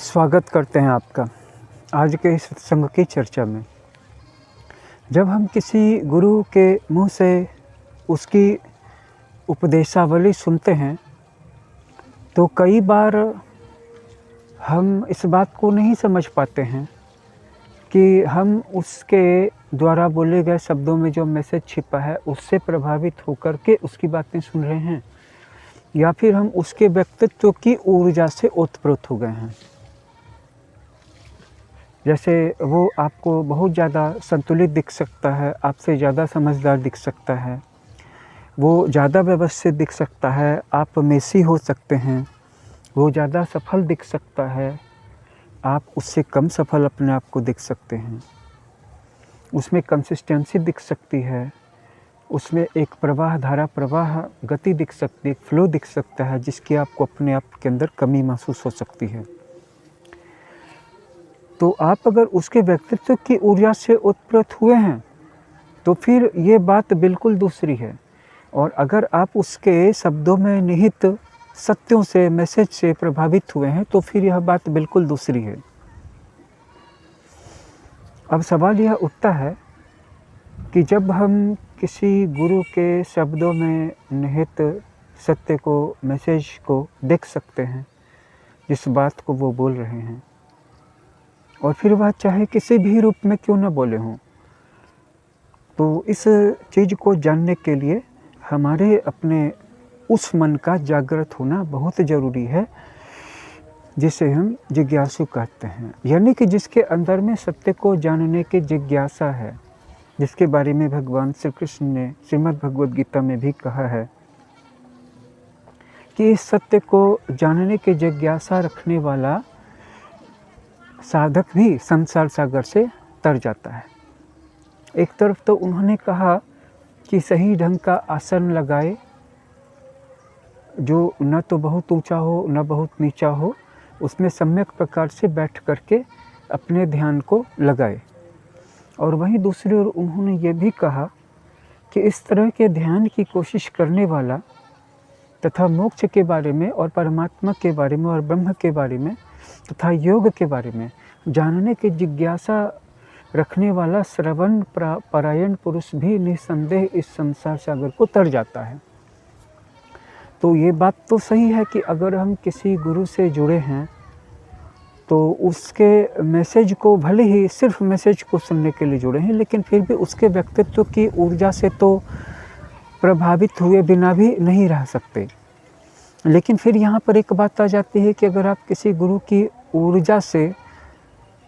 स्वागत करते हैं आपका आज के इस सत्संग की चर्चा में। जब हम किसी गुरु के मुंह से उसकी उपदेशावली सुनते हैं तो कई बार हम इस बात को नहीं समझ पाते हैं कि हम उसके द्वारा बोले गए शब्दों में जो मैसेज छिपा है उससे प्रभावित होकर के उसकी बातें सुन रहे हैं या फिर हम उसके व्यक्तित्व की ऊर्जा से ओतप्रोत हो गए हैं। जैसे वो आपको बहुत ज़्यादा संतुलित दिख सकता है, आपसे ज़्यादा समझदार दिख सकता है, वो ज़्यादा व्यवस्थित दिख सकता है, आप मेसी हो सकते हैं, वो ज़्यादा सफल दिख सकता है, आप उससे कम सफल अपने आप को दिख सकते हैं। उसमें कंसिस्टेंसी दिख सकती है, उसमें एक प्रवाह धारा प्रवाह गति दिख सकती है, फ्लो दिख सकता है जिसकी आपको अपने आप के अंदर कमी महसूस हो सकती है। तो आप अगर उसके व्यक्तित्व की ऊर्जा से उत्प्रोत हुए हैं तो फिर ये बात बिल्कुल दूसरी है, और अगर आप उसके शब्दों में निहित सत्यों से मैसेज से प्रभावित हुए हैं तो फिर यह बात बिल्कुल दूसरी है। अब सवाल यह उठता है कि जब हम किसी गुरु के शब्दों में निहित सत्य को, मैसेज को देख सकते हैं, जिस बात को वो बोल रहे हैं, और फिर वह चाहे किसी भी रूप में क्यों न बोले हों, तो इस चीज़ को जानने के लिए हमारे अपने उस मन का जागृत होना बहुत ज़रूरी है जिसे हम जिज्ञासु कहते हैं। यानी कि जिसके अंदर में सत्य को जानने की जिज्ञासा है, जिसके बारे में भगवान श्री कृष्ण ने श्रीमद् भगवद गीता में भी कहा है कि इस सत्य को जानने की जिज्ञासा रखने वाला साधक भी संसार सागर से तर जाता है। एक तरफ तो उन्होंने कहा कि सही ढंग का आसन लगाए जो न तो बहुत ऊंचा हो न बहुत नीचा हो, उसमें सम्यक प्रकार से बैठ करके अपने ध्यान को लगाए। और वहीं दूसरी ओर उन्होंने ये भी कहा कि इस तरह के ध्यान की कोशिश करने वाला तथा मोक्ष के बारे में और परमात्मा के बारे में और ब्रह्म के बारे में तथा योग के बारे में जानने की जिज्ञासा रखने वाला श्रवण परायण पुरुष भी निस्संदेह इस संसार सागर को तर जाता है। तो ये बात तो सही है कि अगर हम किसी गुरु से जुड़े हैं तो उसके मैसेज को, भले ही सिर्फ मैसेज को सुनने के लिए जुड़े हैं, लेकिन फिर भी उसके व्यक्तित्व की ऊर्जा से तो प्रभावित हुए बिना भी नहीं रह सकते। लेकिन फिर यहाँ पर एक बात आ जाती है कि अगर आप किसी गुरु की ऊर्जा से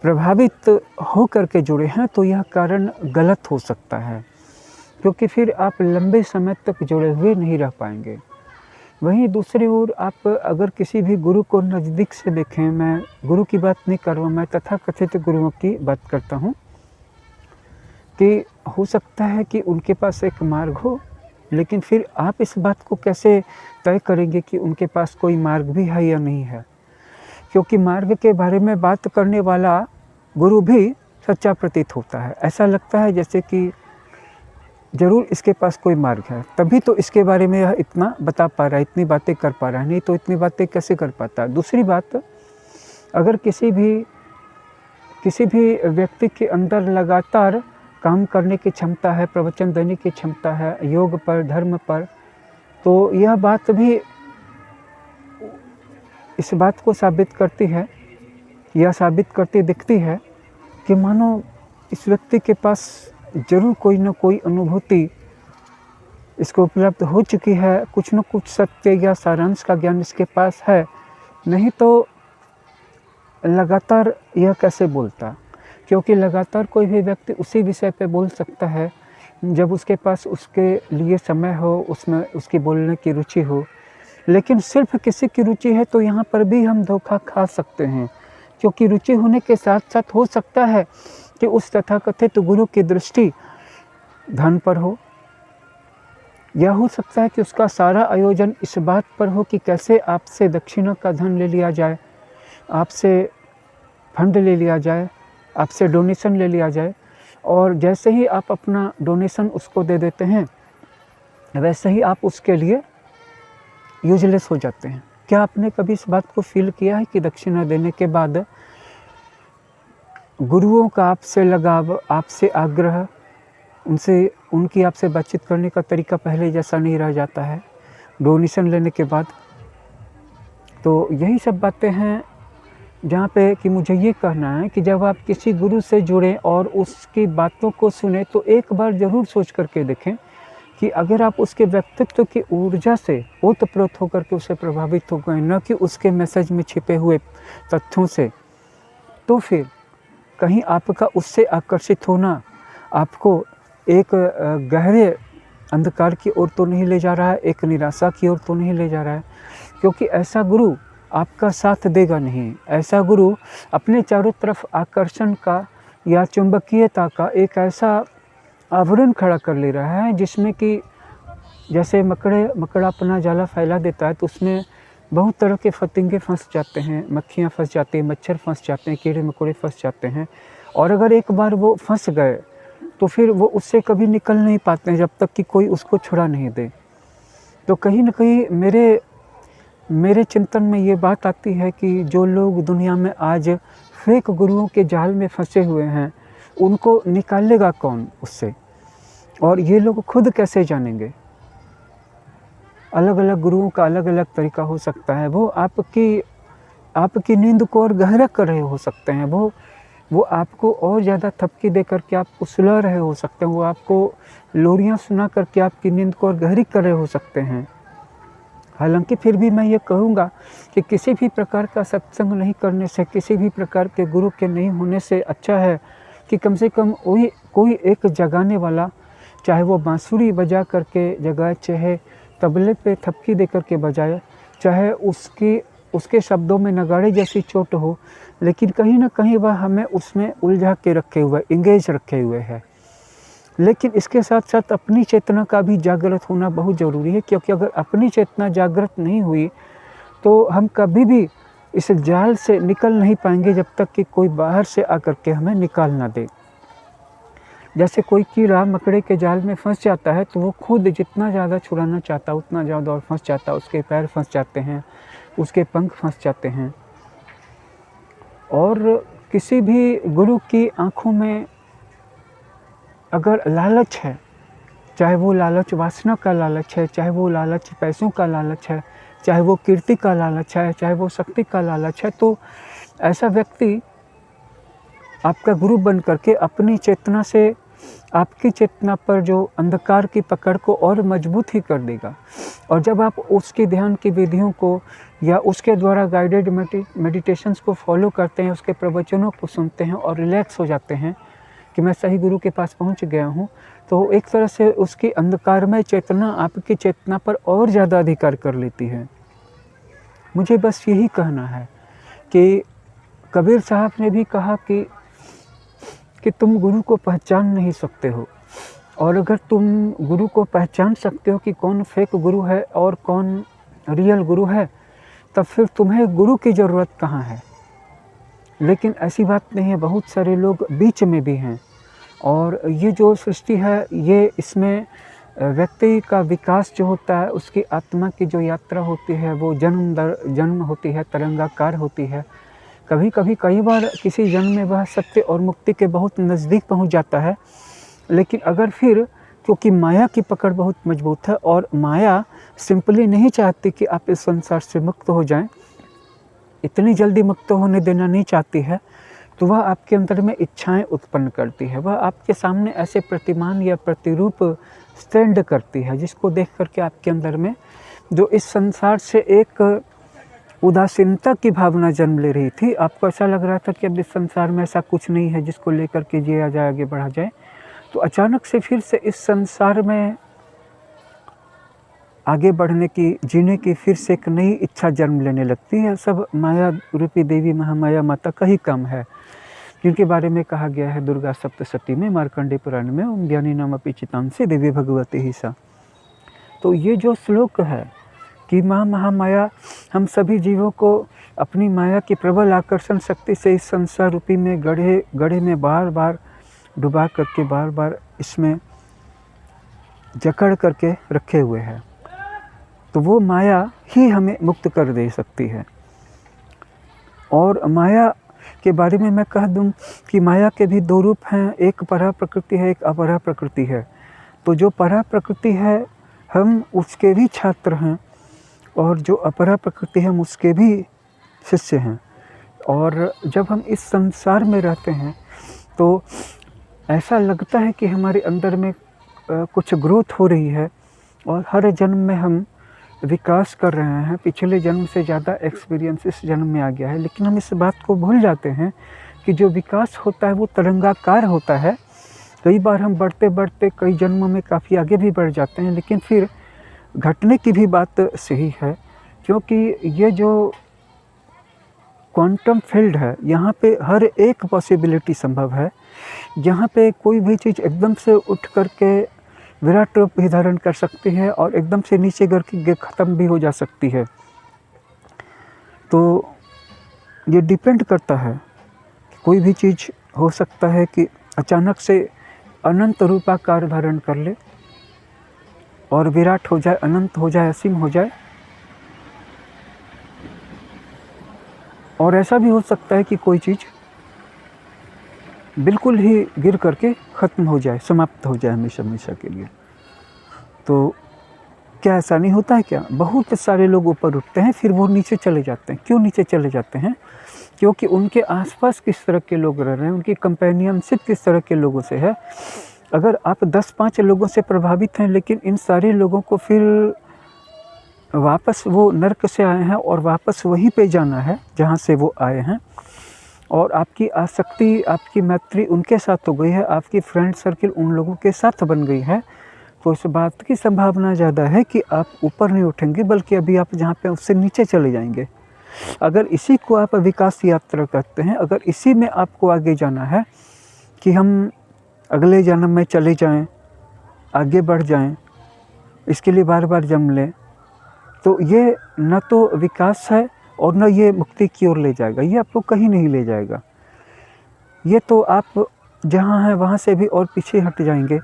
प्रभावित हो करके जुड़े हैं तो यह कारण गलत हो सकता है, क्योंकि फिर आप लंबे समय तक जुड़े हुए नहीं रह पाएंगे। वहीं दूसरी ओर आप अगर किसी भी गुरु को नज़दीक से देखें, मैं गुरु की बात नहीं कर रहा हूँ, मैं तथाकथित गुरुओं की बात करता हूँ, कि हो सकता है कि उनके पास एक मार्ग हो, लेकिन फिर आप इस बात को कैसे तय करेंगे कि उनके पास कोई मार्ग भी है या नहीं है, क्योंकि मार्ग के बारे में बात करने वाला गुरु भी सच्चा प्रतीत होता है। ऐसा लगता है जैसे कि ज़रूर इसके पास कोई मार्ग है, तभी तो इसके बारे में यह इतना बता पा रहा है, इतनी बातें कर पा रहा है, नहीं तो इतनी बातें कैसे कर पाता है। दूसरी बात, अगर किसी भी व्यक्ति के अंदर लगातार काम करने की क्षमता है, प्रवचन देने की क्षमता है योग पर, धर्म पर, तो यह बात भी इस बात को साबित करती है या साबित करती दिखती है कि मानो इस व्यक्ति के पास ज़रूर कोई न कोई अनुभूति इसको उपलब्ध हो चुकी है, कुछ न कुछ सत्य या सारांश का ज्ञान इसके पास है, नहीं तो लगातार यह कैसे बोलता। क्योंकि लगातार कोई भी व्यक्ति उसी विषय पे बोल सकता है जब उसके पास उसके लिए समय हो, उसमें उसकी बोलने की रुचि हो। लेकिन सिर्फ किसी की रुचि है तो यहाँ पर भी हम धोखा खा सकते हैं, क्योंकि रुचि होने के साथ साथ हो सकता है कि उस तथाकथित गुरु की दृष्टि धन पर हो, या हो सकता है कि उसका सारा आयोजन इस बात पर हो कि कैसे आपसे दक्षिणा का धन ले लिया जाए, आपसे फंड ले लिया जाए, आपसे डोनेशन ले लिया जाए, और जैसे ही आप अपना डोनेशन उसको दे देते हैं वैसे ही आप उसके लिए यूजलेस हो जाते हैं। क्या आपने कभी इस बात को फील किया है कि दक्षिणा देने के बाद गुरुओं का आपसे लगाव, आपसे आग्रह, उनकी आपसे बातचीत करने का तरीका पहले जैसा नहीं रह जाता है डोनेशन लेने के बाद? तो यही सब बातें हैं जहाँ पे कि मुझे ये कहना है कि जब आप किसी गुरु से जुड़ें और उसकी बातों को सुने तो एक बार ज़रूर सोच करके देखें कि अगर आप उसके व्यक्तित्व की ऊर्जा से ओतप्रोत होकर के उससे प्रभावित हो गए, न कि उसके मैसेज में छिपे हुए तथ्यों से, तो फिर कहीं आपका उससे आकर्षित होना आपको एक गहरे अंधकार की ओर तो नहीं ले जा रहा है, एक निराशा की ओर तो नहीं ले जा रहा है, क्योंकि ऐसा गुरु आपका साथ देगा नहीं। ऐसा गुरु अपने चारों तरफ आकर्षण का या चुंबकीयता का एक ऐसा आवरण खड़ा कर ले रहा है जिसमें कि जैसे मकड़ा अपना जाला फैला देता है तो उसमें बहुत तरह के फतिंगे फंस जाते हैं, मक्खियाँ फंस जाती हैं, मच्छर फंस जाते हैं, कीड़े मकोड़े फंस जाते हैं, और अगर एक बार वो फंस गए तो फिर वो उससे कभी निकल नहीं पाते हैं जब तक कि कोई उसको छुड़ा नहीं दे। तो कहीं न कहीं मेरे चिंतन में ये बात आती है कि जो लोग दुनिया में आज फेक गुरुओं के जाल में फंसे हुए हैं, उनको निकालेगा कौन उससे? और ये लोग खुद कैसे जानेंगे? अलग अलग गुरुओं का अलग अलग तरीका हो सकता है। वो आपकी नींद को और गहरा कर रहे हो सकते हैं, वो आपको और ज़्यादा थपकी दे करके आपको सुला रहे हो सकते हैं, वो आपको लोरियाँ सुना करके आपकी नींद को और गहरी कर रहे हो सकते हैं। हालांकि फिर भी मैं ये कहूँगा कि किसी भी प्रकार का सत्संग नहीं करने से, किसी भी प्रकार के गुरु के नहीं होने से अच्छा है कि कम से कम कोई एक जगाने वाला, चाहे वो बांसुरी बजा करके जगाए, चाहे तबले पे थपकी दे करके बजाए, चाहे उसके शब्दों में नगाड़े जैसी चोट हो, लेकिन कहीं ना कहीं वह हमें उसमें उलझा के रखे हुए, इंगेज रखे हुए है। लेकिन इसके साथ साथ अपनी चेतना का भी जागृत होना बहुत ज़रूरी है, क्योंकि अगर अपनी चेतना जागृत नहीं हुई तो हम कभी भी इस जाल से निकल नहीं पाएंगे जब तक कि कोई बाहर से आकर के हमें निकाल ना दे। जैसे कोई कीड़ा मकड़े के जाल में फंस जाता है तो वो खुद जितना ज़्यादा छुड़ाना चाहता है उतना ज़्यादा और फंस जाता है, उसके पैर फंस जाते हैं, उसके पंख फंस जाते हैं। और किसी भी गुरु की आँखों में अगर लालच है, चाहे वो लालच वासना का लालच है, चाहे वो लालच पैसों का लालच है, चाहे वो कीर्ति का लालच है, चाहे वो शक्ति का लालच है, तो ऐसा व्यक्ति आपका गुरु बन करके अपनी चेतना से आपकी चेतना पर जो अंधकार की पकड़ को और मजबूत ही कर देगा। और जब आप उसके ध्यान की विधियों को या उसके द्वारा गाइडेड मेडिटेशंस को फॉलो करते हैं, उसके प्रवचनों को सुनते हैं और रिलैक्स हो जाते हैं कि मैं सही गुरु के पास पहुंच गया हूं, तो एक तरह से उसकी अंधकारमय चेतना आपकी चेतना पर और ज़्यादा अधिकार कर लेती है। मुझे बस यही कहना है कि कबीर साहब ने भी कहा कि तुम गुरु को पहचान नहीं सकते हो, और अगर तुम गुरु को पहचान सकते हो कि कौन फेक गुरु है और कौन रियल गुरु है, तब फिर तुम्हें गुरु की ज़रूरत कहाँ है। लेकिन ऐसी बात नहीं है, बहुत सारे लोग बीच में भी हैं, और ये जो सृष्टि है, ये इसमें व्यक्ति का विकास जो होता है, उसकी आत्मा की जो यात्रा होती है, वो जन्म दर जन्म होती है, तरंगाकार होती है। कई बार किसी जन्म में वह सत्य और मुक्ति के बहुत नज़दीक पहुंच जाता है, लेकिन अगर फिर, क्योंकि माया की पकड़ बहुत मजबूत है और माया सिंपली नहीं चाहती कि आप इस संसार से मुक्त हो जाएं, इतनी जल्दी मुक्त होने देना नहीं चाहती है, तो वह आपके अंदर में इच्छाएं उत्पन्न करती है। वह आपके सामने ऐसे प्रतिमान या प्रतिरूप स्टैंड करती है जिसको देख करके आपके अंदर में जो इस संसार से एक उदासीनता की भावना जन्म ले रही थी, आपको ऐसा लग रहा था कि अब इस संसार में ऐसा कुछ नहीं है जिसको लेकर के जिया जाए, आगे बढ़ा जाए, तो अचानक से फिर से इस संसार में आगे बढ़ने की, जीने की फिर से एक नई इच्छा जन्म लेने लगती है। सब माया रूपी देवी महामाया माता का ही काम है, जिनके बारे में कहा गया है दुर्गा सप्तशती में, मार्कंडेय पुराण में, ओम ज्ञानी नाम अपि चितांसी देवी भगवती ही सा। तो ये जो श्लोक है कि माँ महामाया हम सभी जीवों को अपनी माया की प्रबल आकर्षण शक्ति से इस संसार रूपी में गढ़े में बार बार डुबा करके, बार बार इसमें जकड़ करके रखे हुए हैं। तो वो माया ही हमें मुक्त कर दे सकती है। और माया के बारे में मैं कह दूं कि माया के भी दो रूप हैं, एक परा प्रकृति है, एक अपरा प्रकृति है। तो जो परा प्रकृति है हम उसके भी छात्र हैं, और जो अपरा प्रकृति है हम उसके भी शिष्य हैं। और जब हम इस संसार में रहते हैं तो ऐसा लगता है कि हमारे अंदर में कुछ ग्रोथ हो रही है, और हर जन्म में हम विकास कर रहे हैं, पिछले जन्म से ज़्यादा एक्सपीरियंस इस जन्म में आ गया है। लेकिन हम इस बात को भूल जाते हैं कि जो विकास होता है वो तरंगाकार होता है। कई बार हम बढ़ते बढ़ते कई जन्मों में काफ़ी आगे भी बढ़ जाते हैं, लेकिन फिर घटने की भी बात सही है, क्योंकि ये जो क्वांटम फील्ड है यहाँ पे हर एक पॉसिबिलिटी संभव है। यहाँ पे कोई भी चीज़ एकदम से उठ करके विराट रूप भी धारण कर सकती है, और एकदम से नीचे गिर के ख़त्म भी हो जा सकती है। तो ये डिपेंड करता है कि कोई भी चीज़ हो सकता है कि अचानक से अनंत रूपाकार धारण कर ले और विराट हो जाए, अनंत हो जाए, असीम हो जाए। और ऐसा भी हो सकता है कि कोई चीज़ बिल्कुल ही गिर करके ख़त्म हो जाए, समाप्त हो जाए हमेशा हमेशा के लिए। तो क्या ऐसा नहीं होता है क्या? बहुत सारे लोग ऊपर उठते हैं फिर वो नीचे चले जाते हैं। क्यों नीचे चले जाते हैं? क्योंकि उनके आसपास किस तरह के लोग रह रहे हैं, उनकी कंपेनियनशिप किस तरह के लोगों से है। अगर आप 10-5 लोगों से प्रभावित हैं, लेकिन इन सारे लोगों को फिर वापस वो नर्क से आए हैं और वापस वहीं पे जाना है जहाँ से वो आए हैं, और आपकी आसक्ति, आपकी मैत्री उनके साथ हो गई है, आपकी फ्रेंड सर्किल उन लोगों के साथ बन गई है, तो इस बात की संभावना ज़्यादा है कि आप ऊपर नहीं उठेंगे, बल्कि अभी आप जहाँ पे उससे नीचे चले जाएंगे। अगर इसी को आप विकास यात्रा कहते हैं, अगर इसी में आपको आगे जाना है कि हम अगले जन्म में चले जाएं, आगे बढ़ जाएं, इसके लिए बार बार जन्म लें, तो ये न तो विकास है और न ये मुक्ति की ओर ले जाएगा। ये आपको कहीं नहीं ले जाएगा। ये तो आप जहाँ हैं वहाँ से भी और पीछे हट जाएंगे,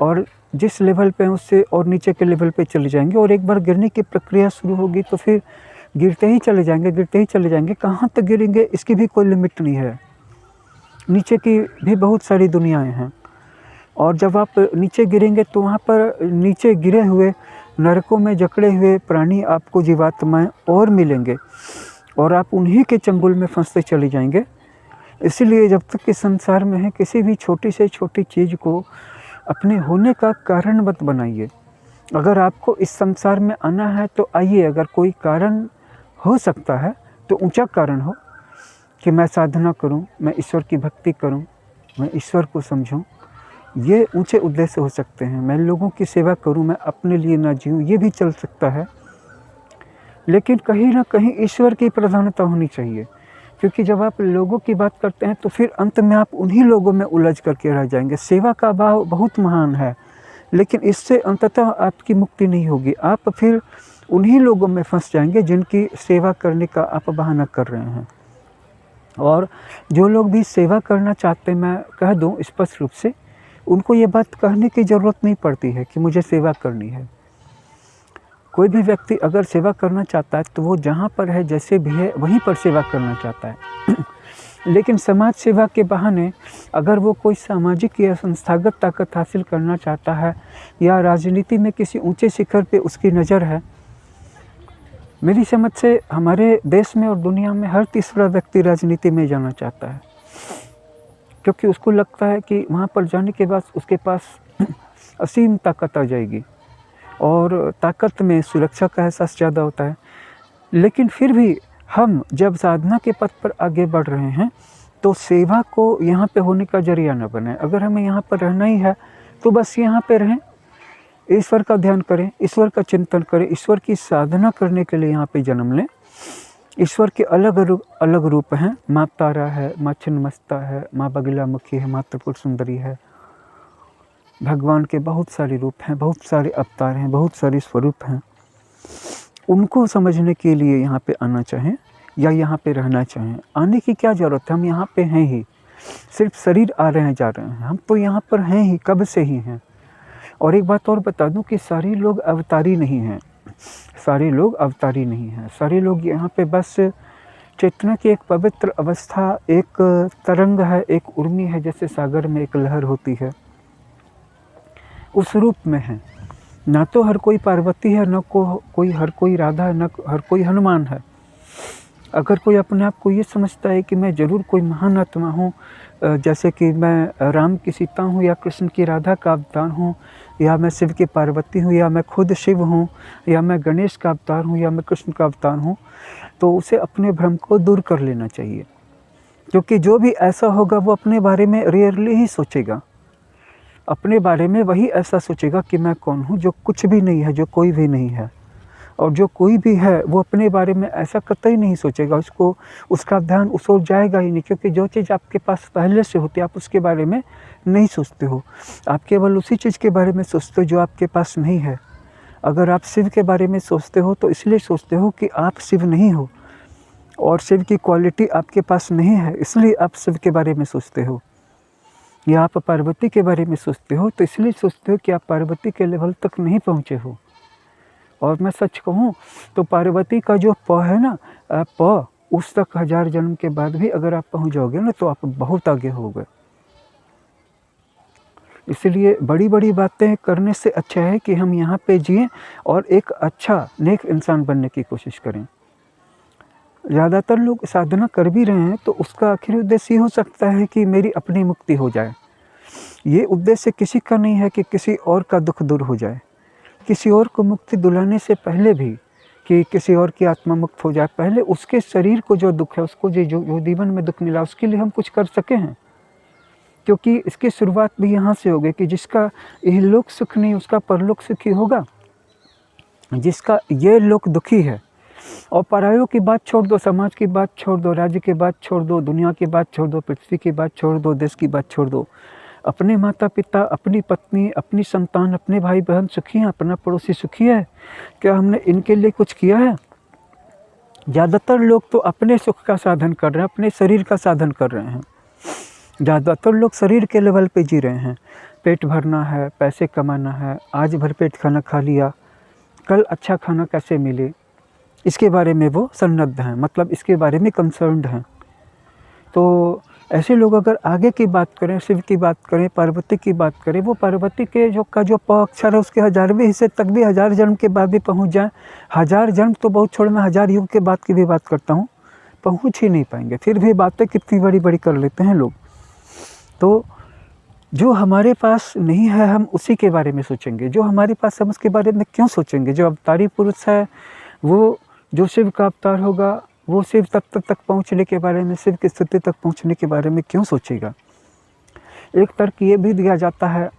और जिस लेवल पे हैं उससे और नीचे के लेवल पे चले जाएंगे, और एक बार गिरने की प्रक्रिया शुरू होगी तो फिर गिरते ही चले जाएंगे, गिरते ही चले जाएंगे। कहाँ तक गिरेंगे इसकी भी कोई लिमिट नहीं है। नीचे की भी बहुत सारी दुनियाएं हैं, और जब आप नीचे गिरेंगे तो वहाँ पर नीचे गिरे हुए नरकों में जकड़े हुए प्राणी आपको, जीवात्माएं और मिलेंगे, और आप उन्हीं के चंगुल में फंसते चले जाएंगे। इसीलिए जब तक इस संसार में है, किसी भी छोटी से छोटी चीज़ को अपने होने का कारण मत बनाइए। अगर आपको इस संसार में आना है तो आइए, अगर कोई कारण हो सकता है तो ऊंचा कारण हो कि मैं साधना करूं, मैं ईश्वर की भक्ति करूं, मैं ईश्वर को समझूं, ये ऊंचे उद्देश्य हो सकते हैं। मैं लोगों की सेवा करूं, मैं अपने लिए ना जीऊं, ये भी चल सकता है। लेकिन कहीं ना कहीं ईश्वर की प्रधानता होनी चाहिए, क्योंकि जब आप लोगों की बात करते हैं तो फिर अंत में आप उन्हीं लोगों में उलझ करके रह जाएंगे। सेवा का भाव बहुत महान है, लेकिन इससे अंततः आपकी मुक्ति नहीं होगी। आप फिर उन्हीं लोगों में फंस जाएंगे जिनकी सेवा करने का आप बहाना कर रहे हैं। और जो लोग भी सेवा करना चाहते हैं, मैं कह दूं स्पष्ट रूप से, उनको ये बात कहने की ज़रूरत नहीं पड़ती है कि मुझे सेवा करनी है। कोई भी व्यक्ति अगर सेवा करना चाहता है तो वो जहाँ पर है, जैसे भी है, वहीं पर सेवा करना चाहता है। लेकिन समाज सेवा के बहाने अगर वो कोई सामाजिक या संस्थागत ताकत हासिल करना चाहता है, या राजनीति में किसी ऊंचे शिखर पे उसकी नज़र है, मेरी समझ से हमारे देश में और दुनिया में हर तीसरा व्यक्ति राजनीति में जाना चाहता है, क्योंकि उसको लगता है कि वहाँ पर जाने के बाद उसके पास असीम ताकत आ जाएगी, और ताकत में सुरक्षा का एहसास ज़्यादा होता है। लेकिन फिर भी हम जब साधना के पथ पर आगे बढ़ रहे हैं तो सेवा को यहाँ पे होने का जरिया न बने। अगर हमें यहाँ पर रहना ही है तो बस यहाँ पे रहें, ईश्वर का ध्यान करें, ईश्वर का चिंतन करें, ईश्वर की साधना करने के लिए यहाँ पे जन्म लें। ईश्वर के अलग रूप हैं। माँ तारा है, माँ छिन्नमस्ता है, माँ बगलामुखी है, माँ त्रिपुर सुंदरी है। भगवान के बहुत सारे रूप हैं, बहुत सारे अवतार हैं, बहुत सारे स्वरूप हैं। उनको समझने के लिए यहाँ पे आना चाहें या यहाँ पे रहना चाहें। आने की क्या ज़रूरत है, हम यहाँ पे हैं ही, सिर्फ शरीर आ रहे हैं जा रहे हैं, हम तो यहाँ पर हैं ही, कब से ही हैं। और एक बात और बता दूं कि सारे लोग अवतारी नहीं हैं। सारे लोग अवतारी नहीं हैं। सारे लोग यहाँ पे बस चेतना की एक पवित्र अवस्था, एक तरंग है, एक उर्मी है, जैसे सागर में एक लहर होती है, उस रूप में है। ना तो हर कोई पार्वती है, न कोई हर कोई राधा है, न हर कोई हनुमान है। अगर कोई अपने आप को ये समझता है कि मैं ज़रूर कोई महान आत्मा हूँ, जैसे कि मैं राम की सीता हूँ, या कृष्ण की राधा का अवतार हूँ, या मैं शिव की पार्वती हूँ, या मैं खुद शिव हूँ, या मैं गणेश का अवतार हूँ, या मैं कृष्ण का अवतार हूँ, तो उसे अपने भ्रम को दूर कर लेना चाहिए। क्योंकि जो भी ऐसा होगा वो अपने बारे में रेयरली ही सोचेगा। अपने बारे में वही ऐसा सोचेगा कि मैं कौन हूँ, जो कुछ भी नहीं है, जो कोई भी नहीं है। और जो कोई भी है वो अपने बारे में ऐसा कतई नहीं सोचेगा, उसको उसका ध्यान उस ओर जाएगा ही नहीं। क्योंकि जो चीज़ आपके पास पहले से होती है आप उसके बारे में नहीं सोचते हो, आप केवल उसी चीज़ के बारे में सोचते हो जो आपके पास नहीं है। अगर आप शिव के बारे में सोचते हो तो इसलिए सोचते हो कि आप शिव नहीं हो और शिव की क्वालिटी आपके पास नहीं है, इसलिए आप शिव के बारे में सोचते हो। या आप पार्वती के बारे में सोचते हो तो इसलिए सोचते हो कि आप पार्वती के लेवल तक नहीं पहुँचे हो। और मैं सच कहूँ तो पार्वती का जो प है ना, प, उस तक 1000 जन्म के बाद भी अगर आप पहुँच जाओगे ना तो आप बहुत आगे हो गए। इसलिए बड़ी बड़ी बातें करने से अच्छा है कि हम यहाँ पे जिएं और एक अच्छा नेक इंसान बनने की कोशिश करें। ज़्यादातर लोग साधना कर भी रहे हैं तो उसका आखिरी उद्देश्य ये हो सकता है कि मेरी अपनी मुक्ति हो जाए। ये उद्देश्य किसी का नहीं है कि किसी और का दुख दूर हो जाए। किसी और को मुक्ति दिलाने से पहले भी कि किसी और की आत्मा मुक्त हो जाए, पहले उसके शरीर को जो दुख है, उसको जो जीवन में दुख मिला, उसके लिए हम कुछ कर सके हैं। क्योंकि इसकी शुरुआत भी यहाँ से होगी कि जिसका यह लोक सुख नहीं उसका परलोक सुखी होगा। जिसका ये लोक दुखी है, और परायों की बात छोड़ दो, समाज की बात छोड़ दो, राज्य की बात छोड़ दो, दुनिया की बात छोड़ दो, पृथ्वी की बात छोड़ दो, देश की बात छोड़ दो, अपने माता पिता, अपनी पत्नी, अपनी संतान, अपने भाई बहन सुखी हैं, अपना पड़ोसी सुखी है, क्या हमने इनके लिए कुछ किया है? ज़्यादातर लोग तो अपने सुख का साधन कर रहे हैं, अपने शरीर का साधन कर रहे हैं। ज़्यादातर लोग शरीर के लेवल पे जी रहे हैं। पेट भरना है, पैसे कमाना है, आज भर पेट खाना खा लिया, कल अच्छा खाना कैसे मिले, इसके बारे में वो सन्नद्ध हैं, मतलब इसके बारे में कंसर्न्ड हैं। तो ऐसे लोग अगर आगे की बात करें, शिव की बात करें, पार्वती की बात करें, वो पार्वती के जो प अक्षर है उसके 1000वें हिस्से तक भी 1000 जन्म के बाद भी पहुंच जाएं। 1000 जन्म तो बहुत छोड़, मैं 1000 युग के बाद की भी बात करता हूं, पहुंच ही नहीं पाएंगे। फिर भी बातें कितनी बड़ी बड़ी कर लेते हैं लोग। तो जो हमारे पास नहीं है हम उसी के बारे में सोचेंगे, जो हमारे पास हम उसके बारे में क्यों सोचेंगे। जो अवतारी पुरुष है वो, जो शिव का अवतार होगा, वो शिव तत्व तक पहुँचने के बारे में, शिव की स्थिति तक पहुँचने के बारे में क्यों सोचेगा। एक तर्क ये भी दिया जाता है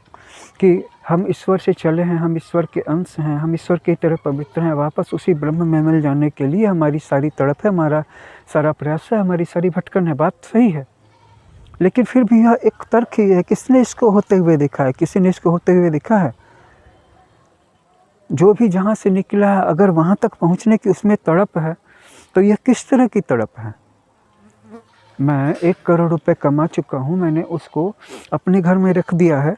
कि हम ईश्वर से चले हैं, हम ईश्वर के अंश हैं, हम ईश्वर की तरह पवित्र हैं, वापस उसी ब्रह्म में मिल जाने के लिए हमारी सारी तड़प है, हमारा सारा प्रयास है, हमारी सारी भटकन है। बात सही है, लेकिन फिर भी यह एक तर्क ही है। किसने इसको होते हुए देखा है? किसी ने इसको होते हुए देखा है? जो भी जहाँ से निकला है, अगर वहाँ तक पहुँचने की उसमें तड़प है तो यह किस तरह की तड़प है। मैं 1 करोड़ रुपए कमा चुका हूँ, मैंने उसको अपने घर में रख दिया है,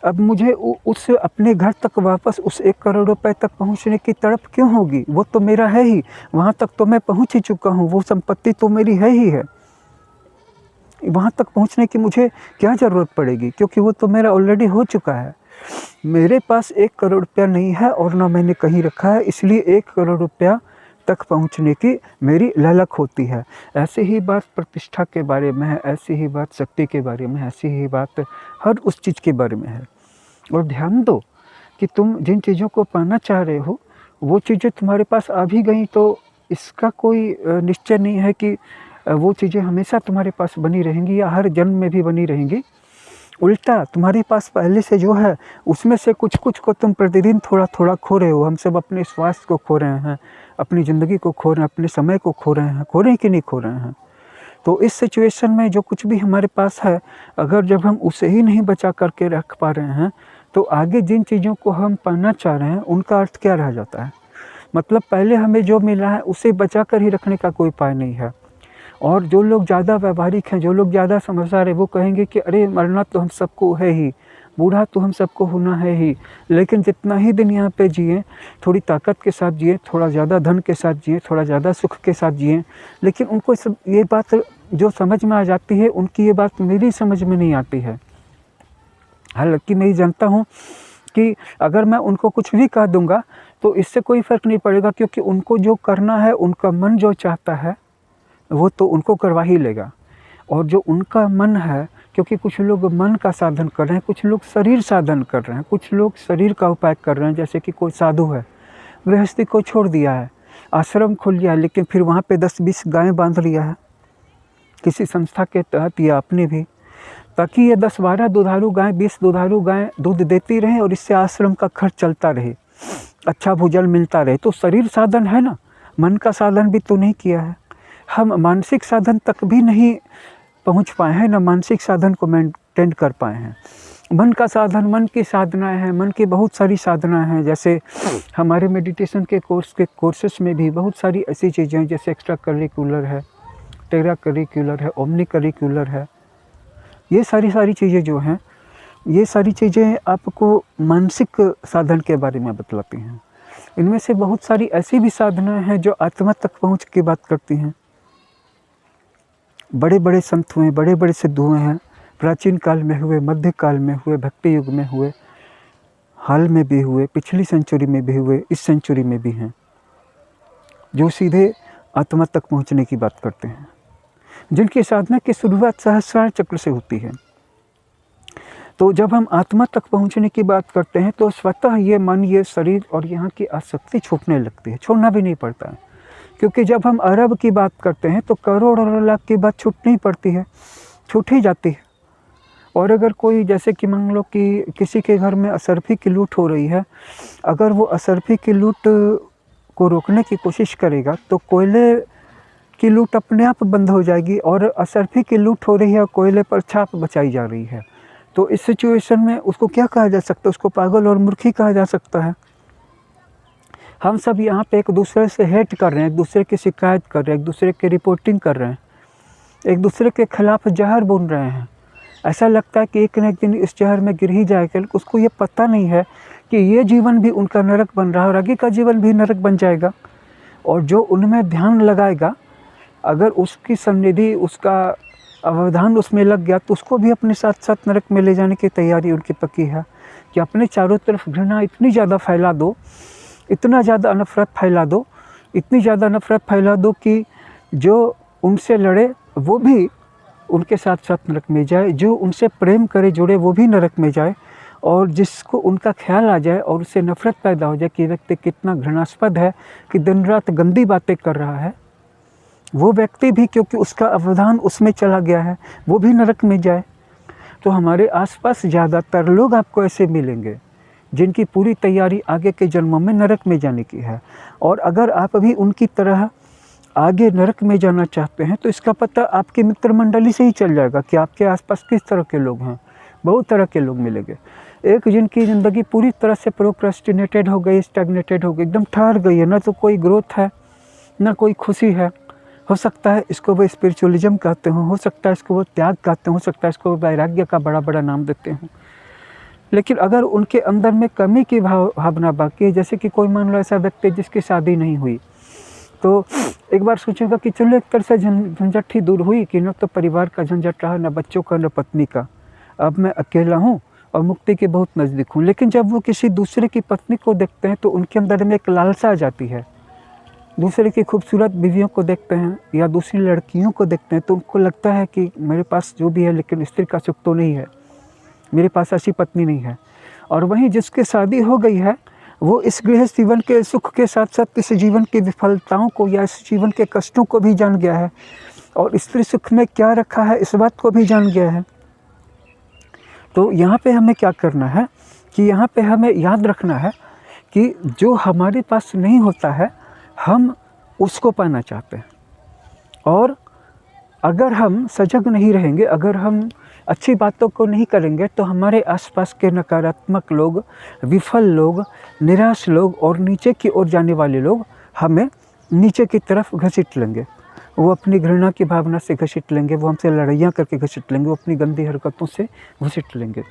अब मुझे उस अपने घर तक वापस उस 1 करोड़ रुपए तक पहुँचने की तड़प क्यों होगी? वो तो मेरा है ही, वहाँ तक तो मैं पहुँच ही चुका हूँ, वो संपत्ति तो मेरी है ही है। वहाँ तक पहुँचने की मुझे क्या ज़रूरत पड़ेगी, क्योंकि वो तो मेरा ऑलरेडी हो चुका है। मेरे पास 1 करोड़ रुपया नहीं है और ना मैंने कहीं रखा है, इसलिए 1 करोड़ रुपया तक पहुंचने की मेरी ललक होती है। ऐसी ही बात प्रतिष्ठा के बारे में है, ऐसी ही बात शक्ति के बारे में है, ऐसी ही बात हर उस चीज़ के बारे में है। और ध्यान दो कि तुम जिन चीज़ों को पाना चाह रहे हो वो चीज़ें तुम्हारे पास आ भी गई तो इसका कोई निश्चय नहीं है कि वो चीज़ें हमेशा तुम्हारे पास बनी रहेंगी या हर जन्म में भी बनी रहेंगी। उल्टा तुम्हारे पास पहले से जो है उसमें से कुछ कुछ को तुम प्रतिदिन थोड़ा थोड़ा खो रहे हो। हम सब अपने स्वास्थ्य को खो रहे हैं, अपनी ज़िंदगी को खो रहे हैं, अपने समय को खो रहे हैं। खो रहे हैं कि नहीं खो रहे हैं? तो इस सिचुएशन में जो कुछ भी हमारे पास है, अगर जब हम उसे ही नहीं बचा करके रख पा रहे हैं तो आगे जिन चीज़ों को हम पाना चाह रहे हैं उनका अर्थ क्या रह जाता है। मतलब पहले हमें जो मिला है उसे बचा कर ही रखने का कोई उपाय नहीं है। और जो लोग ज़्यादा व्यावहारिक हैं, जो लोग ज़्यादा समझदार हैं, वो कहेंगे कि अरे मरना तो हम सबको है ही, बूढ़ा तो हम सबको होना है ही, लेकिन जितना ही दिन यहाँ पे जिए, थोड़ी ताकत के साथ जिए, थोड़ा ज़्यादा धन के साथ जिए, थोड़ा ज़्यादा सुख के साथ जिए। लेकिन उनको सब ये बात जो समझ में आ जाती है, उनकी ये बात मेरी समझ में नहीं आती है। हालांकि मैं ये जानता हूँ कि अगर मैं उनको कुछ भी कह दूँगा तो इससे कोई फ़र्क नहीं पड़ेगा, क्योंकि उनको जो करना है, उनका मन जो चाहता है वो तो उनको करवा ही लेगा। और जो उनका मन है, क्योंकि कुछ लोग मन का साधन कर रहे हैं, कुछ लोग शरीर साधन कर रहे हैं, कुछ लोग शरीर का उपाय कर रहे हैं। जैसे कि कोई साधु है, गृहस्थी को छोड़ दिया है, आश्रम खोल लिया है, लेकिन फिर वहाँ पे 10-20 गायें बांध लिया है किसी संस्था के तहत या अपने भी, ताकि ये 10-12 दुधारू गायें, 20 दुधारू गायें दूध देती रहें और इससे आश्रम का खर्च चलता रहे, अच्छा भोजन मिलता रहे। तो शरीर साधन है ना, मन का साधन भी तो नहीं किया है। हम मानसिक साधन तक भी नहीं पहुंच पाए हैं, ना मानसिक साधन को मेंटेन कर पाए हैं। मन का साधन, मन की साधनाएं हैं, मन की बहुत सारी साधनाएं हैं। जैसे हमारे मेडिटेशन के कोर्सेस में भी बहुत सारी ऐसी चीज़ें हैं, जैसे एक्स्ट्रा करिकुलर है, टेरा करिकुलर है, ओमनी करिकुलर है। ये सारी चीज़ें जो हैं, ये सारी चीज़ें आपको मानसिक साधन के बारे में बतलाती हैं। इनमें से बहुत सारी ऐसी भी साधनाएं हैं जो आत्मा तक पहुँच की बात करती हैं। बड़े बड़े संत हुए, बड़े बड़े सिद्ध हुए हैं, प्राचीन काल में हुए, मध्य काल में हुए, भक्ति युग में हुए, हाल में भी हुए, पिछली सेंचुरी में भी हुए, इस सेंचुरी में भी हैं, जो सीधे आत्मा तक पहुंचने की बात करते हैं, जिनकी साधना की शुरुआत सहस्रार चक्र से होती है। तो जब हम आत्मा तक पहुंचने की बात करते हैं तो स्वतः ये मन, ये शरीर और यहाँ की आसक्ति छूटने लगती है, छोड़ना भी नहीं पड़ता है। क्योंकि जब हम अरब की बात करते हैं तो करोड़ और लाख की बात छूटनी ही पड़ती है, छूट ही जाती है। और अगर कोई, जैसे कि मान लो कि किसी के घर में असरफी की लूट हो रही है, अगर वो असरफी की लूट को रोकने की कोशिश करेगा तो कोयले की लूट अपने आप बंद हो जाएगी, और असरफी की लूट हो रही है और कोयले पर छाप बचाई जा रही है। तो इस सिचुएशन में उसको क्या कहा जा सकता है? उसको पागल और मूर्ख ही कहा जा सकता है। हम सब यहाँ पे एक दूसरे से हेट कर रहे हैं, एक दूसरे की शिकायत कर रहे हैं, एक दूसरे की रिपोर्टिंग कर रहे हैं, एक दूसरे के खिलाफ जहर बुन रहे हैं। ऐसा लगता है कि एक न एक दिन इस जहर में गिर ही जाएगा। उसको ये पता नहीं है कि ये जीवन भी उनका नरक बन रहा है और आगे का जीवन भी नरक बन जाएगा। और जो उनमें ध्यान लगाएगा, अगर उसकी सन्निधि, उसका अवधान उसमें लग गया, तो उसको भी अपने साथ साथ नरक में ले जाने की तैयारी उनकी पक्की है। कि अपने चारों तरफ घृणा इतनी ज़्यादा फैला दो, इतना ज़्यादा नफ़रत फैला दो, इतनी ज़्यादा नफ़रत फैला दो कि जो उनसे लड़े वो भी उनके साथ साथ नरक में जाए, जो उनसे प्रेम करे, जुड़े, वो भी नरक में जाए। और जिसको उनका ख्याल आ जाए और उससे नफ़रत पैदा हो जाए कि व्यक्ति कितना घृणास्पद है, कि दिन रात गंदी बातें कर रहा है, वो व्यक्ति भी, क्योंकि उसका अवधान उसमें चला गया है, वो भी नरक में जाए। तो हमारे आसपास ज़्यादातर लोग आपको ऐसे मिलेंगे जिनकी पूरी तैयारी आगे के जन्मों में नरक में जाने की है। और अगर आप भी उनकी तरह आगे नरक में जाना चाहते हैं तो इसका पता आपके मित्र मंडली से ही चल जाएगा कि आपके आसपास किस तरह के लोग हैं। बहुत तरह के लोग मिलेंगे। एक जिनकी ज़िंदगी पूरी तरह से प्रोक्रेस्टिनेटेड हो गई, स्टैग्नेटेड हो गई, एकदम ठहर गई है, ना तो कोई ग्रोथ है, ना कोई खुशी है। हो सकता है इसको वो स्पिरिचुअलिज्म कहते हो सकता है इसको वो त्याग कहते हो सकता है इसको वो वैराग्य का बड़ा बड़ा नाम देते हैं। लेकिन अगर उनके अंदर में कमी की भावना बाकी है, जैसे कि कोई मान लो ऐसा व्यक्ति जिसकी शादी नहीं हुई, तो एक बार सोचेगा कि चलो एक तरह से झंझट ही दूर हुई कि न तो परिवार का झंझट रहा, न बच्चों का, न पत्नी का। अब मैं अकेला हूँ और मुक्ति के बहुत नज़दीक हूँ। लेकिन जब वो किसी दूसरे की पत्नी को देखते हैं तो उनके अंदर में एक लालसा आ जाती है। दूसरे की खूबसूरत बीवियों को देखते हैं या दूसरी लड़कियों को देखते हैं तो उनको लगता है कि मेरे पास जो भी है लेकिन स्त्री का सुख तो नहीं है, मेरे पास ऐसी पत्नी नहीं है। और वहीं जिसकी शादी हो गई है वो इस गृहस्थ जीवन के सुख के साथ साथ इस जीवन की विफलताओं को या इस जीवन के कष्टों को भी जान गया है और स्त्री सुख में क्या रखा है इस बात को भी जान गया है। तो यहाँ पे हमें क्या करना है कि यहाँ पे हमें याद रखना है कि जो हमारे पास नहीं होता है हम उसको पाना चाहते हैं। और अगर हम सजग नहीं रहेंगे, अगर हम अच्छी बातों को नहीं करेंगे तो हमारे आसपास के नकारात्मक लोग, विफल लोग, निराश लोग और नीचे की ओर जाने वाले लोग हमें नीचे की तरफ घसीट लेंगे। वो अपनी घृणा की भावना से घसीट लेंगे, वो हमसे लड़ाइयाँ करके घसीट लेंगे, वो अपनी गंदी हरकतों से घसीट लेंगे।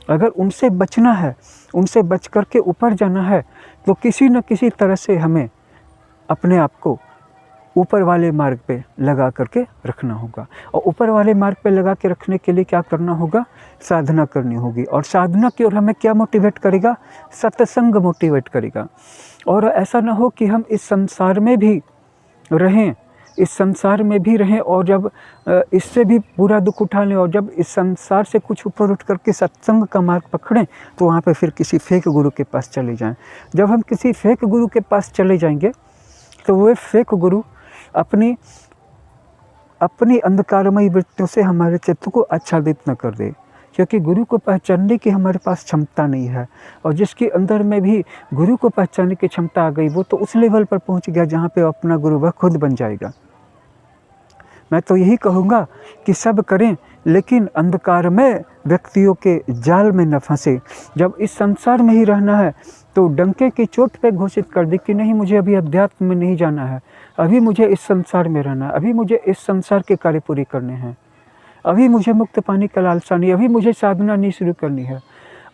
अगर उनसे बचना है, उनसे बच कर के ऊपर जाना है, तो किसी न किसी तरह से हमें अपने आप को ऊपर वाले मार्ग पे लगा करके रखना होगा। और ऊपर वाले मार्ग पे लगा के रखने के लिए क्या करना होगा? साधना करनी होगी। और साधना की ओर हमें क्या मोटिवेट करेगा? सत्संग मोटिवेट करेगा। और ऐसा ना हो कि हम इस संसार में भी रहें, और जब इससे भी पूरा दुख उठा लें, और जब इस संसार से कुछ ऊपर उठ करके सत्संग का मार्ग पकड़ें, तो वहाँ पे फिर किसी फेक गुरु के पास चले जाएं। जब हम किसी फेक गुरु के पास चले जाएंगे, तो वो फेक गुरु अपनी अंधकारमयी वृत्तियों से हमारे चित्त को आच्छादित न कर दे, क्योंकि गुरु को पहचानने की हमारे पास क्षमता नहीं है। और जिसके अंदर में भी गुरु को पहचानने की क्षमता आ गई, वो तो उस लेवल पर पहुंच गया जहाँ पे अपना गुरु वह खुद बन जाएगा। मैं तो यही कहूँगा कि सब करें, लेकिन अंधकारमय व्यक्तियों के जाल में न फंसे। जब इस संसार में ही रहना है, तो डंके की चोट पे घोषित कर दे कि नहीं, मुझे अभी अध्यात्म में नहीं जाना है, अभी मुझे इस संसार में रहना है, अभी मुझे इस संसार के कार्य पूरे करने हैं, अभी मुझे मुक्त पाने का लालसा नहीं, अभी मुझे साधना नहीं शुरू करनी है।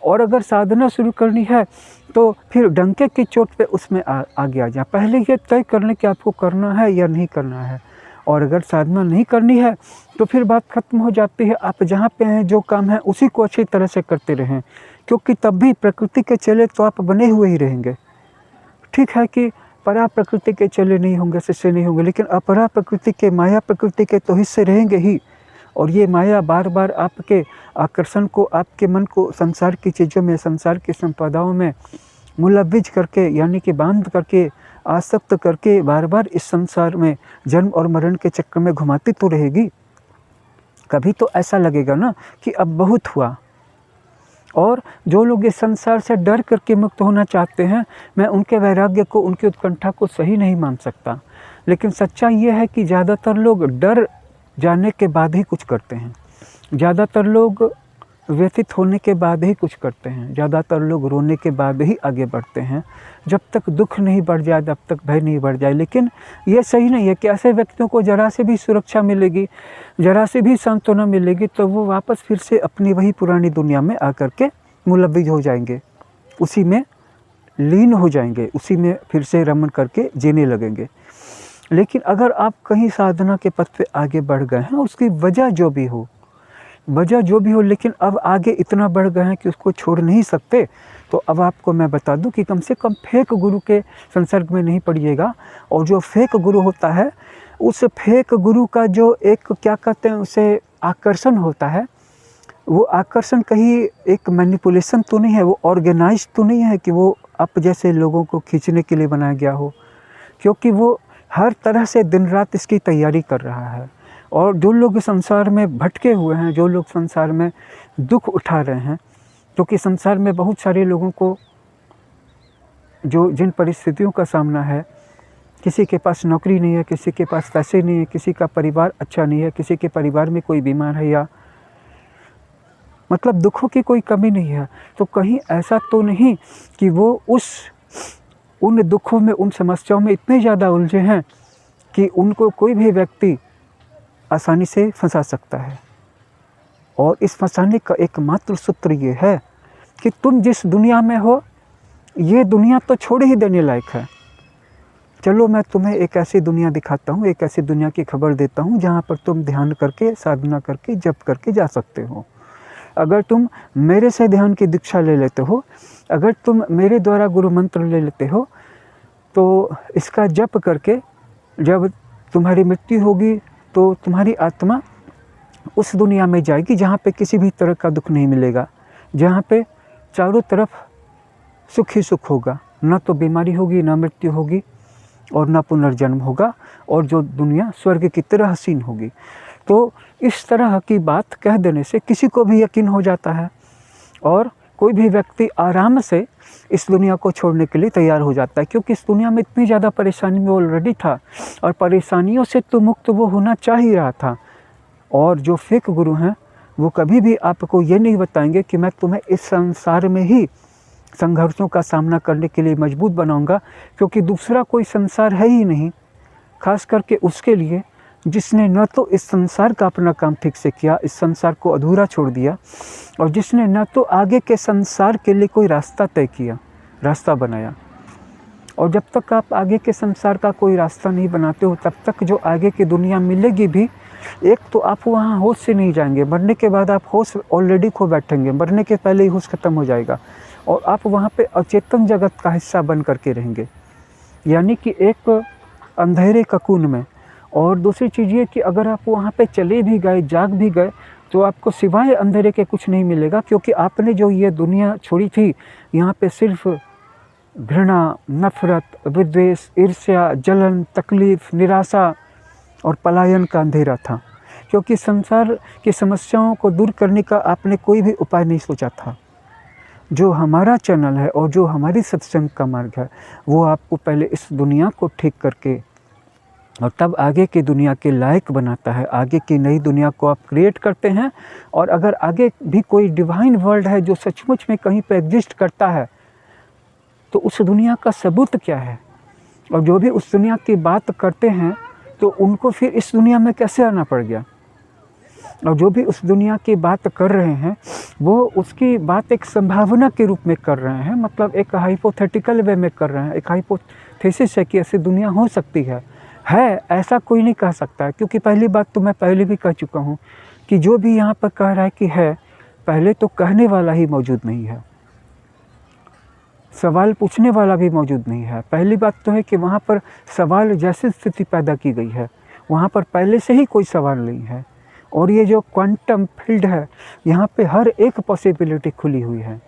और अगर साधना शुरू करनी है, तो फिर डंके की चोट पे उसमें आगे आ जाए। पहले ये तय कर लें कि आपको करना है या नहीं करना है। और अगर साधना नहीं करनी है, तो फिर बात खत्म हो जाती है। आप जहाँ पे हैं, जो काम है, उसी को अच्छी तरह से करते रहें, क्योंकि तब भी प्रकृति के चेले तो आप बने हुए ही रहेंगे। ठीक है कि परा प्रकृति के चेले नहीं होंगे, शिष्य नहीं होंगे, लेकिन अपरा प्रकृति के, माया प्रकृति के तो हिस्से रहेंगे ही। और ये माया बार बार आपके आकर्षण को, आपके मन को संसार की चीज़ों में, संसार की संपदाओं में मुलव्विज करके, यानी कि बांध करके, आसक्त करके बार बार इस संसार में जन्म और मरण के चक्कर में घुमाती तो रहेगी। कभी तो ऐसा लगेगा ना कि अब बहुत हुआ। और जो लोग इस संसार से डर करके मुक्त होना चाहते हैं, मैं उनके वैराग्य को, उनकी उत्कंठा को सही नहीं मान सकता। लेकिन सच्चाई ये है कि ज़्यादातर लोग डर जाने के बाद ही कुछ करते हैं, ज़्यादातर लोग व्यथित होने के बाद ही कुछ करते हैं, ज़्यादातर लोग रोने के बाद ही आगे बढ़ते हैं। जब तक दुख नहीं बढ़ जाए, तब तक भय नहीं बढ़ जाए। लेकिन ये सही नहीं है कि ऐसे व्यक्तियों को ज़रा से भी सुरक्षा मिलेगी, ज़रा से भी सांत्वना मिलेगी, तो वो वापस फिर से अपनी वही पुरानी दुनिया में आकर के मुलव्विज हो जाएंगे, उसी में लीन हो जाएंगे, उसी में फिर से रमण करके जीने लगेंगे। लेकिन अगर आप कहीं साधना के पथ पे आगे बढ़ गए हैं, उसकी वजह जो भी हो, लेकिन अब आगे इतना बढ़ गए हैं कि उसको छोड़ नहीं सकते, तो अब आपको मैं बता दूं कि कम से कम फेक गुरु के संसर्ग में नहीं पड़िएगा। और जो फेक गुरु होता है, उस फेक गुरु का जो एक, क्या कहते हैं उसे, आकर्षण होता है, वो आकर्षण कहीं एक मैनिपुलेशन तो नहीं है, वो ऑर्गेनाइज तो नहीं है कि वो आप जैसे लोगों को खींचने के लिए बनाया गया हो, क्योंकि वो हर तरह से दिन रात इसकी तैयारी कर रहा है। और जो लोग संसार में भटके हुए हैं, जो लोग संसार में दुख उठा रहे हैं, क्योंकि संसार में बहुत सारे लोगों को जो जिन परिस्थितियों का सामना है, किसी के पास नौकरी नहीं है, किसी के पास पैसे नहीं है, किसी का परिवार अच्छा नहीं है, किसी के परिवार में कोई बीमार है, या मतलब दुखों की कोई कमी नहीं है, तो कहीं ऐसा तो नहीं कि वो उन दुखों में, उन समस्याओं में इतने ज़्यादा उलझे हैं कि उनको कोई भी व्यक्ति आसानी से फंसा सकता है। और इस फंसाने का एकमात्र सूत्र ये है कि तुम जिस दुनिया में हो, ये दुनिया तो छोड़ ही देने लायक है। चलो मैं तुम्हें एक ऐसी दुनिया दिखाता हूँ, एक ऐसी दुनिया की खबर देता हूँ जहाँ पर तुम ध्यान करके, साधना करके, जप करके जा सकते हो। अगर तुम मेरे से ध्यान की दीक्षा ले लेते हो, अगर तुम मेरे द्वारा गुरु मंत्र ले लेते हो, तो इसका जप करके जब तुम्हारी मृत्यु होगी, तो तुम्हारी आत्मा उस दुनिया में जाएगी जहाँ पे किसी भी तरह का दुख नहीं मिलेगा, जहाँ पे चारों तरफ सुख ही सुख होगा, ना तो बीमारी होगी, ना मृत्यु होगी, और ना पुनर्जन्म होगा, और जो दुनिया स्वर्ग की तरह हसीन होगी। तो इस तरह की बात कह देने से किसी को भी यकीन हो जाता है, और कोई भी व्यक्ति आराम से इस दुनिया को छोड़ने के लिए तैयार हो जाता है, क्योंकि इस दुनिया में इतनी ज़्यादा परेशानी में ऑलरेडी था, और परेशानियों से तो मुक्त वो होना चाह ही रहा था। और जो फेक गुरु हैं, वो कभी भी आपको ये नहीं बताएंगे कि मैं तुम्हें इस संसार में ही संघर्षों का सामना करने के लिए मजबूत बनाऊंगा, क्योंकि दूसरा कोई संसार है ही नहीं खास करके उसके लिए जिसने न तो इस संसार का अपना काम ठीक से किया, इस संसार को अधूरा छोड़ दिया, और जिसने न तो आगे के संसार के लिए कोई रास्ता तय किया, रास्ता बनाया। और जब तक आप आगे के संसार का कोई रास्ता नहीं बनाते हो, तब तक जो आगे की दुनिया मिलेगी भी, एक तो आप वहाँ होश से नहीं जाएंगे, मरने के बाद आप होश ऑलरेडी खो बैठेंगे, मरने के पहले ही होश खत्म हो जाएगा, और आप वहाँ पे अचेतन जगत का हिस्सा बन करके रहेंगे, यानी कि एक अंधेरे ककून में। और दूसरी चीज़ ये कि अगर आप वहाँ पे चले भी गए, जाग भी गए, तो आपको सिवाय अंधेरे के कुछ नहीं मिलेगा, क्योंकि आपने जो ये दुनिया छोड़ी थी, यहाँ पे सिर्फ घृणा, नफरत, विद्वेष, ईर्ष्या, जलन, तकलीफ़, निराशा और पलायन का अंधेरा था। क्योंकि संसार की समस्याओं को दूर करने का आपने कोई भी उपाय नहीं सोचा था। जो हमारा चैनल है और जो हमारी सत्संग का मार्ग है, वो आपको पहले इस दुनिया को ठीक करके और तब आगे की दुनिया के लायक बनाता है। आगे की नई दुनिया को आप क्रिएट करते हैं, और अगर आगे भी कोई डिवाइन वर्ल्ड है जो सचमुच में कहीं पे एग्जिस्ट करता है, तो उस दुनिया का सबूत क्या है? और जो भी उस दुनिया की बात करते हैं, तो उनको फिर इस दुनिया में कैसे आना पड़ गया? और जो भी उस दुनिया की बात कर रहे हैं, वो उसकी बात एक संभावना के रूप में कर रहे हैं, मतलब एक हाइपोथेटिकल वे में कर रहे हैं। एक हाइपोथेसिस है कि ऐसी दुनिया हो सकती है ऐसा कोई नहीं कह सकता है। क्योंकि पहली बात तो मैं पहले भी कह चुका हूँ कि जो भी यहाँ पर कह रहा है कि है, पहले तो कहने वाला ही मौजूद नहीं है, सवाल पूछने वाला भी मौजूद नहीं है। पहली बात तो है कि वहाँ पर सवाल जैसी स्थिति पैदा की गई है, वहाँ पर पहले से ही कोई सवाल नहीं है। और ये जो क्वांटम फील्ड है, यहाँ पे हर एक पॉसिबिलिटी खुली हुई है।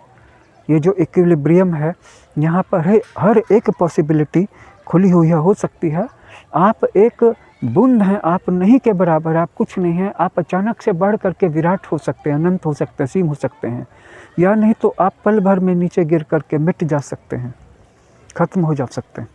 ये जो इक्विलिब्रियम है, यहाँ पर हर एक पॉसिबिलिटी खुली हुई है, हो सकती है। आप एक बूंद हैं, आप नहीं के बराबर, आप कुछ नहीं हैं। आप अचानक से बढ़ करके विराट हो सकते हैं, अनंत हो सकते हैं, असीम हो सकते हैं, या नहीं तो आप पल भर में नीचे गिर करके मिट जा सकते हैं, ख़त्म हो जा सकते हैं।